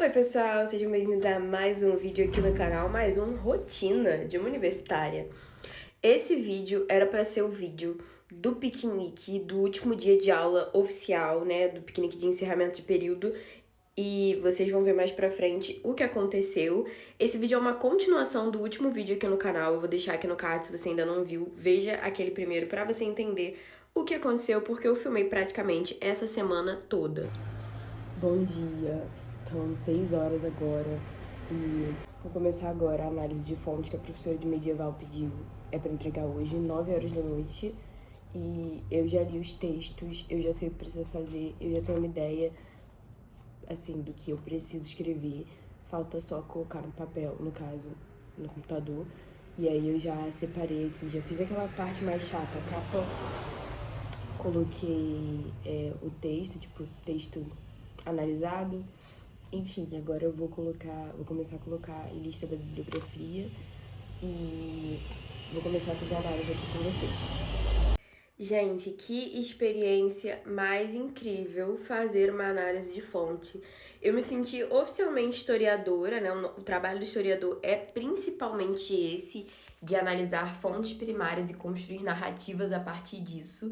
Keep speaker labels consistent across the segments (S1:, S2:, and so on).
S1: Oi pessoal, sejam bem-vindos a mais um vídeo aqui no canal, mais um Rotina de uma Universitária. Esse vídeo era para ser o vídeo do piquenique do último dia de aula oficial, né, do piquenique de encerramento de período, e vocês vão ver mais pra frente o que aconteceu. Esse vídeo é uma continuação do último vídeo aqui no canal, eu vou deixar aqui no card se você ainda não viu, veja aquele primeiro pra você entender o que aconteceu, porque eu filmei praticamente essa semana toda.
S2: Bom dia, são 6 horas agora e vou começar agora a análise de fonte que a professora de medieval pediu. É para entregar hoje, 9 horas da noite, e eu já li os textos, eu já sei o que precisa fazer, eu já tenho uma ideia, assim, do que eu preciso escrever. Falta só colocar no papel, no caso, no computador. E aí eu já separei aqui, já fiz aquela parte mais chata, a capa, coloquei o texto, tipo, texto analisado. Enfim, agora eu vou começar a colocar a lista da bibliografia e vou começar a fazer análise aqui com vocês.
S1: Gente, que experiência mais incrível fazer uma análise de fonte. Eu me senti oficialmente historiadora, né? O trabalho do historiador é principalmente esse, de analisar fontes primárias e construir narrativas a partir disso.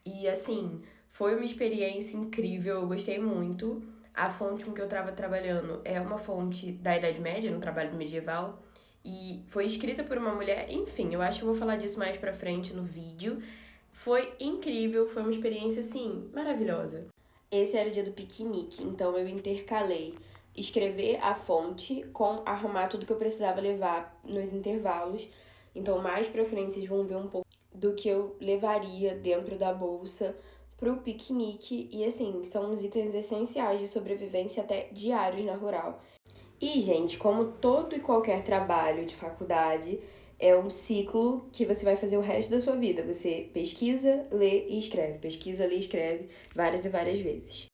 S1: E assim, foi uma experiência incrível, eu gostei muito. A fonte com que eu estava trabalhando é uma fonte da Idade Média, no trabalho medieval, e foi escrita por uma mulher. Enfim, eu acho que eu vou falar disso mais pra frente no vídeo. Foi incrível, foi uma experiência, assim, maravilhosa. Esse era o dia do piquenique, então eu intercalei escrever a fonte com arrumar tudo que eu precisava levar nos intervalos. Então, mais pra frente, vocês vão ver um pouco do que eu levaria dentro da bolsa pro piquenique. E, assim, são os itens essenciais de sobrevivência até diários na rural. E, gente, como todo e qualquer trabalho de faculdade, é um ciclo que você vai fazer o resto da sua vida. Você pesquisa, lê e escreve. Pesquisa, lê e escreve várias e várias vezes.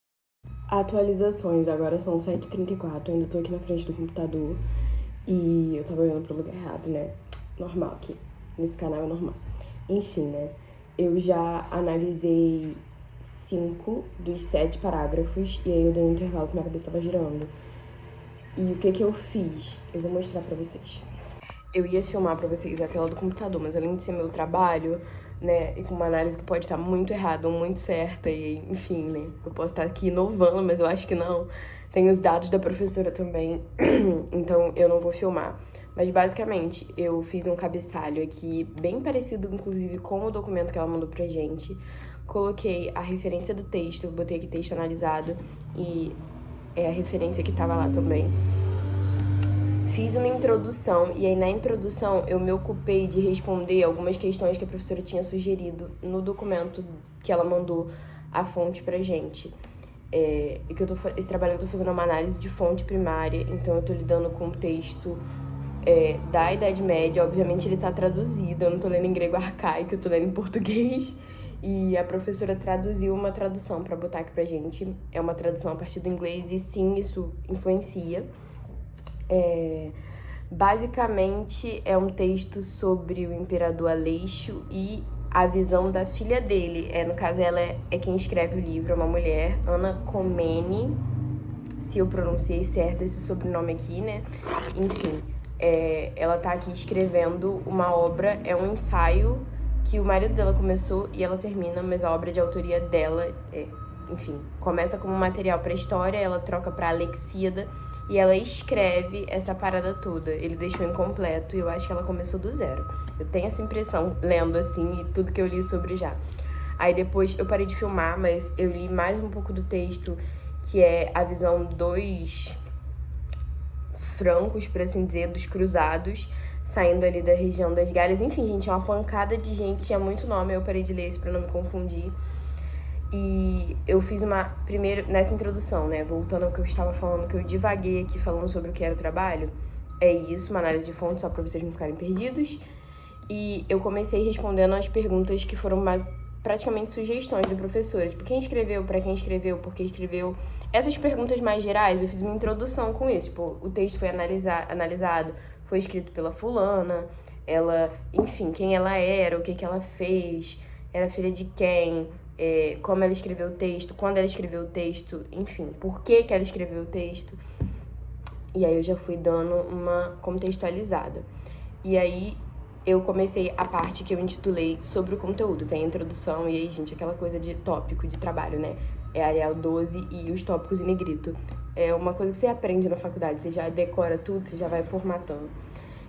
S2: Atualizações, agora são 7h34, ainda tô aqui na frente do computador e eu tava olhando pro lugar errado, né? Normal aqui, nesse canal é normal. Enfim, né? Eu já analisei 5 dos 7 parágrafos e aí eu dei um intervalo que minha cabeça tava girando. E o que eu fiz? Eu vou mostrar pra vocês. Eu ia filmar pra vocês a tela do computador, mas além de ser meu trabalho, né, e com uma análise que pode estar muito errada ou muito certa, e enfim, né, eu posso estar aqui inovando, mas eu acho que não. Tem os dados da professora também, então eu não vou filmar. Mas basicamente, eu fiz um cabeçalho aqui, bem parecido, inclusive, com o documento que ela mandou pra gente. Coloquei a referência do texto, botei aqui texto analisado, e é a referência que tava lá também. Fiz uma introdução e aí na introdução eu me ocupei de responder algumas questões que a professora tinha sugerido no documento que ela mandou a fonte pra gente. Esse trabalho eu tô fazendo uma análise de fonte primária, então eu tô lidando com o texto da Idade Média. Obviamente ele tá traduzido, eu não tô lendo em grego arcaico, eu tô lendo em português. E a professora traduziu uma tradução pra botar aqui pra gente. É uma tradução a partir do inglês e sim, isso influencia. Basicamente é um texto sobre o imperador Aleixo e a visão da filha dele. No caso, ela é quem escreve o livro, é uma mulher, Ana Comnene, se eu pronunciei certo esse sobrenome aqui, né? Enfim, ela tá aqui escrevendo uma obra, é um ensaio que o marido dela começou e ela termina, mas a obra de autoria dela enfim, começa como material pra história, ela troca pra Alexíada e ela escreve essa parada toda. Ele deixou incompleto e eu acho que ela começou do zero. Eu tenho essa impressão, lendo assim, e tudo que eu li sobre já. Aí depois eu parei de filmar, mas eu li mais um pouco do texto, que é a visão dos francos, por assim dizer, dos cruzados, saindo ali da região das Galhas. Enfim, gente, é uma pancada de gente, tinha muito nome, eu parei de ler esse pra não me confundir. E eu fiz nessa introdução, né, voltando ao que eu estava falando, que eu divaguei aqui falando sobre o que era o trabalho, é isso, uma análise de fontes, só para vocês não ficarem perdidos. E eu comecei respondendo as perguntas que foram mais praticamente sugestões do professor, tipo, quem escreveu, para quem escreveu, por que escreveu. Essas perguntas mais gerais, eu fiz uma introdução com isso, tipo, o texto foi analisado, foi escrito pela fulana, ela, enfim, quem ela era, o que ela fez, era filha de quem, como ela escreveu o texto, quando ela escreveu o texto, enfim, por que ela escreveu o texto. E aí eu já fui dando uma contextualizada. E aí eu comecei a parte que eu intitulei sobre o conteúdo. Tem a introdução e aí, gente, aquela coisa de tópico de trabalho, né? É Arial 12 e os tópicos em negrito. É uma coisa que você aprende na faculdade, você já decora tudo, você já vai formatando.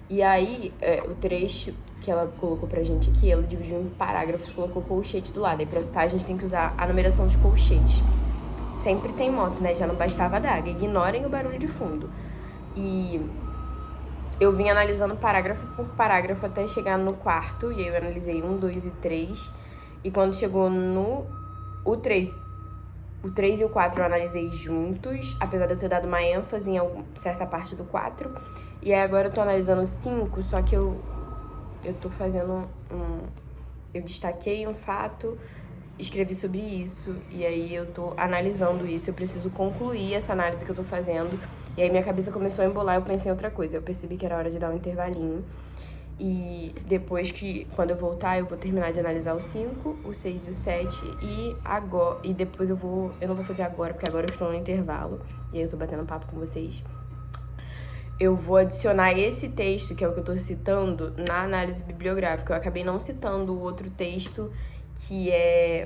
S2: E aí, o trecho que ela colocou pra gente aqui, ela dividiu em parágrafos, colocou colchete do lado. Aí pra citar, a gente tem que usar a numeração de colchete. Sempre tem moto, né? Já não bastava a daga. Ignorem o barulho de fundo. E eu vim analisando parágrafo por parágrafo até chegar no quarto. E aí eu analisei 1, 2 e 3. E quando chegou no... O 3 e o 4 eu analisei juntos, apesar de eu ter dado uma ênfase em certa parte do 4. E aí agora eu tô analisando o 5, só que eu tô fazendo eu destaquei um fato, escrevi sobre isso, e aí eu tô analisando isso. Eu preciso concluir essa análise que eu tô fazendo. E aí minha cabeça começou a embolar, eu pensei em outra coisa. Eu percebi que era hora de dar um intervalinho. E depois quando eu voltar, eu vou terminar de analisar o 5, o 6 e o 7. E depois eu não vou fazer agora, porque agora eu estou no intervalo. E aí eu tô batendo papo com vocês. Eu vou adicionar esse texto, que é o que eu tô citando, na análise bibliográfica. Eu acabei não citando o outro texto,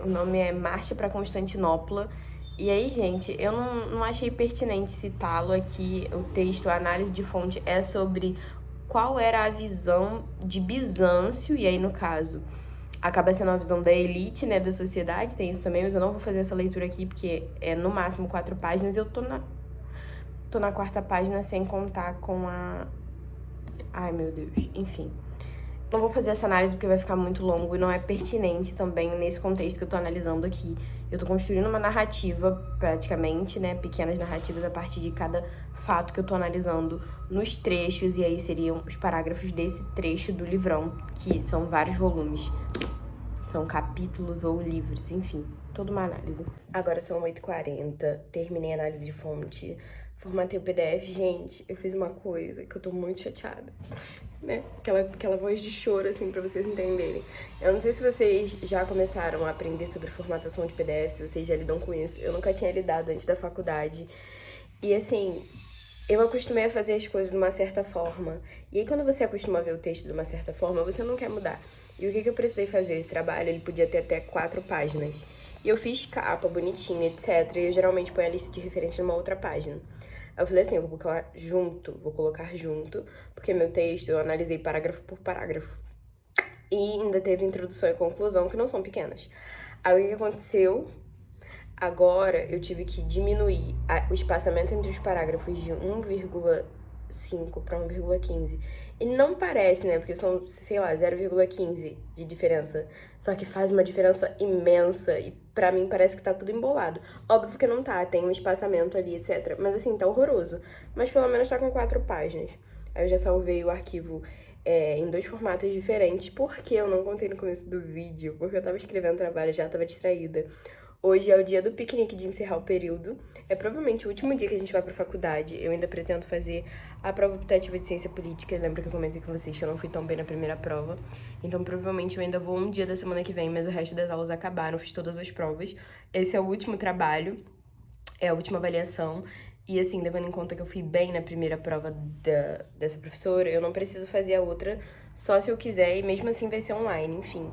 S2: o nome é Marcha para Constantinopla. E aí, gente, eu não achei pertinente citá-lo aqui. O texto, a análise de fonte, é sobre qual era a visão de Bizâncio, e aí, no caso, acaba sendo uma visão da elite, né, da sociedade, tem isso também, mas eu não vou fazer essa leitura aqui, porque é no máximo 4 páginas, eu tô na quarta página sem contar com a... Ai, meu Deus, enfim. Não vou fazer essa análise porque vai ficar muito longo e não é pertinente também nesse contexto que eu tô analisando aqui. Eu tô construindo uma narrativa, praticamente, né, pequenas narrativas a partir de cada fato que eu tô analisando nos trechos, e aí seriam os parágrafos desse trecho do livrão, que são vários volumes. São capítulos ou livros, enfim, toda uma análise. Agora são 8h40, terminei a análise de fonte, formatei o PDF. Gente, eu fiz uma coisa que eu tô muito chateada, né? Aquela voz de choro, assim, pra vocês entenderem. Eu não sei se vocês já começaram a aprender sobre formatação de PDF, se vocês já lidam com isso. Eu nunca tinha lidado antes da faculdade. E, assim, eu acostumei a fazer as coisas de uma certa forma. E aí, quando você acostuma a ver o texto de uma certa forma, você não quer mudar. E o que eu precisei fazer? Esse trabalho, ele podia ter até 4 páginas. E eu fiz capa, bonitinha, etc. E eu geralmente ponho a lista de referência numa outra página. Aí eu falei assim, eu vou colocar junto, porque meu texto eu analisei parágrafo por parágrafo. E ainda teve introdução e conclusão, que não são pequenas. Aí o que aconteceu? Agora eu tive que diminuir o espaçamento entre os parágrafos de 1,5 para 1,15. E não parece, né? Porque são, sei lá, 0,15 de diferença. Só que faz uma diferença imensa e pra mim parece que tá tudo embolado. Óbvio que não tá, tem um espaçamento ali, etc. Mas assim, tá horroroso. Mas pelo menos tá com 4 páginas. Aí eu já salvei o arquivo em 2 formatos diferentes. Porque eu não contei no começo do vídeo? Porque eu tava escrevendo trabalho, já tava distraída. Hoje é o dia do piquenique de encerrar o período. É provavelmente o último dia que a gente vai pra faculdade. Eu ainda pretendo fazer a prova optativa de ciência política. Lembra que eu comentei com vocês que eu não fui tão bem na primeira prova. Então, provavelmente, eu ainda vou um dia da semana que vem, mas o resto das aulas acabaram, fiz todas as provas. Esse é o último trabalho, é a última avaliação. E, assim, levando em conta que eu fui bem na primeira prova dessa professora, eu não preciso fazer a outra só se eu quiser, e mesmo assim vai ser online, enfim.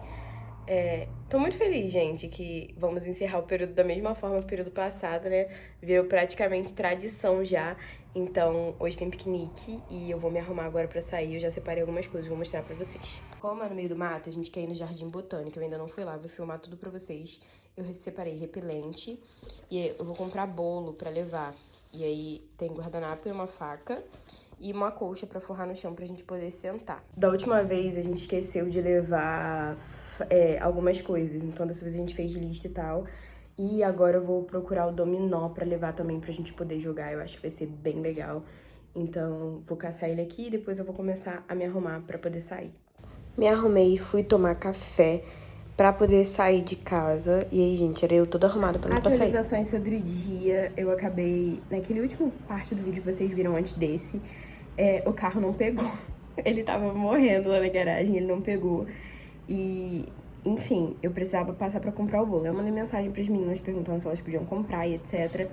S2: Tô muito feliz, gente, que vamos encerrar o período da mesma forma que o período passado, né? Virou praticamente tradição já. Então, hoje tem piquenique e eu vou me arrumar agora pra sair. Eu já separei algumas coisas, vou mostrar pra vocês. Como é no meio do mato, a gente quer ir no Jardim Botânico. Eu ainda não fui lá, vou filmar tudo pra vocês. Eu separei repelente e eu vou comprar bolo pra levar. E aí tem guardanapo e uma faca e uma colcha pra forrar no chão pra gente poder sentar. Da última vez a gente esqueceu de levar algumas coisas, então dessa vez a gente fez lista e tal. E agora eu vou procurar o dominó pra levar também pra gente poder jogar, eu acho que vai ser bem legal. Então vou caçar ele aqui e depois eu vou começar a me arrumar pra poder sair. Me arrumei e fui tomar café pra poder sair de casa. E aí, gente, era eu toda arrumada pra não sair. Atualizações sobre o dia, eu acabei... Naquele último parte do vídeo que vocês viram antes desse, o carro não pegou. Ele tava morrendo lá na garagem, ele não pegou. E, enfim, eu precisava passar pra comprar o bolo. Eu mandei mensagem pras meninas perguntando se elas podiam comprar e etc.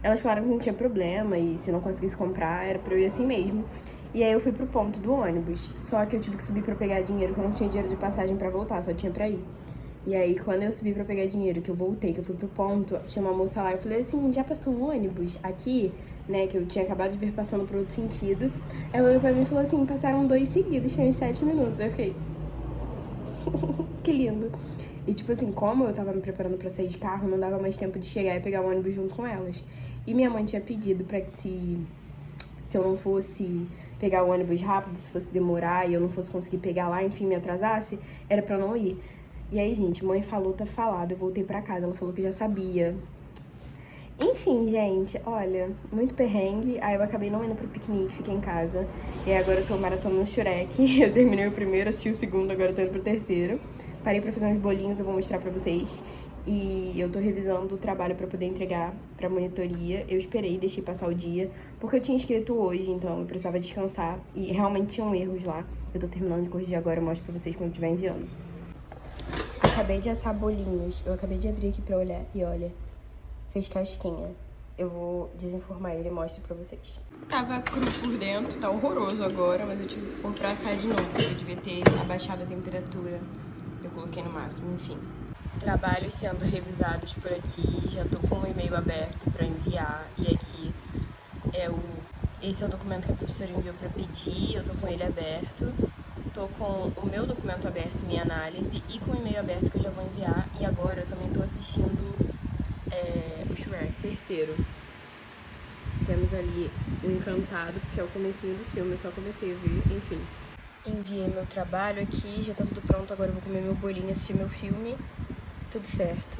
S2: Elas falaram que não tinha problema e se não conseguisse comprar, era pra eu ir assim mesmo. E aí eu fui pro ponto do ônibus, só que eu tive que subir pra pegar dinheiro, porque eu não tinha dinheiro de passagem pra voltar, só tinha pra ir. E aí, quando eu subi pra pegar dinheiro, que eu voltei, que eu fui pro ponto, tinha uma moça lá, eu falei assim, já passou um ônibus aqui? Né, que eu tinha acabado de ver passando pro outro sentido. Ela olhou pra mim e falou assim, passaram 2 seguidos, tinha uns 7 minutos. Aí eu fiquei, que lindo. E tipo assim, como eu tava me preparando pra sair de carro, não dava mais tempo de chegar e pegar o ônibus junto com elas. E minha mãe tinha pedido pra que se eu não fosse pegar o ônibus rápido, se fosse demorar e eu não fosse conseguir pegar lá, enfim, me atrasasse, era pra eu não ir. E aí, gente, mãe falou, tá falado, eu voltei pra casa, ela falou que já sabia. Enfim, gente, olha, muito perrengue. Aí eu acabei não indo pro piquenique, fiquei em casa. E agora eu tô maratonando Shrek. Eu terminei o primeiro, assisti o segundo, agora eu tô indo pro terceiro. Parei pra fazer uns bolinhos, eu vou mostrar pra vocês. E eu tô revisando o trabalho pra poder entregar pra monitoria. Eu esperei, deixei passar o dia, porque eu tinha escrito hoje, então eu precisava descansar. E realmente tinham erros lá. Eu tô terminando de corrigir agora, eu mostro pra vocês quando eu estiver enviando. Acabei de assar bolinhos. Eu acabei de abrir aqui pra olhar e olha, fez casquinha. Eu vou desenformar ele e mostro pra vocês. Tava cru por dentro, tá horroroso agora, mas eu tive que pôr pra assar de novo. Eu devia ter abaixado a temperatura. Eu coloquei no máximo, enfim. Trabalhos sendo revisados por aqui. Já tô com o e-mail aberto pra enviar. E aqui esse é o documento que a professora enviou pra pedir. Eu tô com ele aberto. Tô com o meu documento aberto, minha análise, e com o e-mail aberto que eu já vou enviar. E agora eu também tô assistindo o Shrek, terceiro. Temos ali o Encantado, porque é o comecinho do filme, eu só comecei a ver, enfim. Enviei meu trabalho aqui, já tá tudo pronto, agora eu vou comer meu bolinho, assistir meu filme, tudo certo.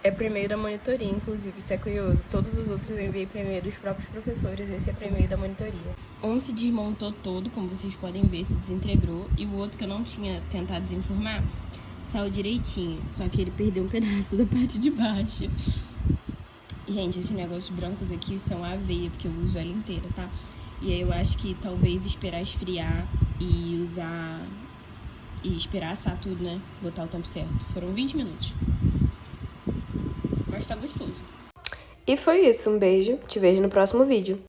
S2: É por e-mail da monitoria, inclusive, isso é curioso. Todos os outros eu enviei por e-mail dos próprios professores, esse é por e-mail da monitoria. Um se desmontou todo, como vocês podem ver, se desintegrou, e o outro que eu não tinha tentado desenformar saiu direitinho, só que ele perdeu um pedaço da parte de baixo. Gente, esses negócios brancos aqui são aveia, porque eu uso ela inteira, tá? E aí eu acho que talvez esperar esfriar e usar... e esperar assar tudo, né? Botar o tempo certo. Foram 20 minutos. Mas tá gostoso. E foi isso, um beijo, te vejo no próximo vídeo.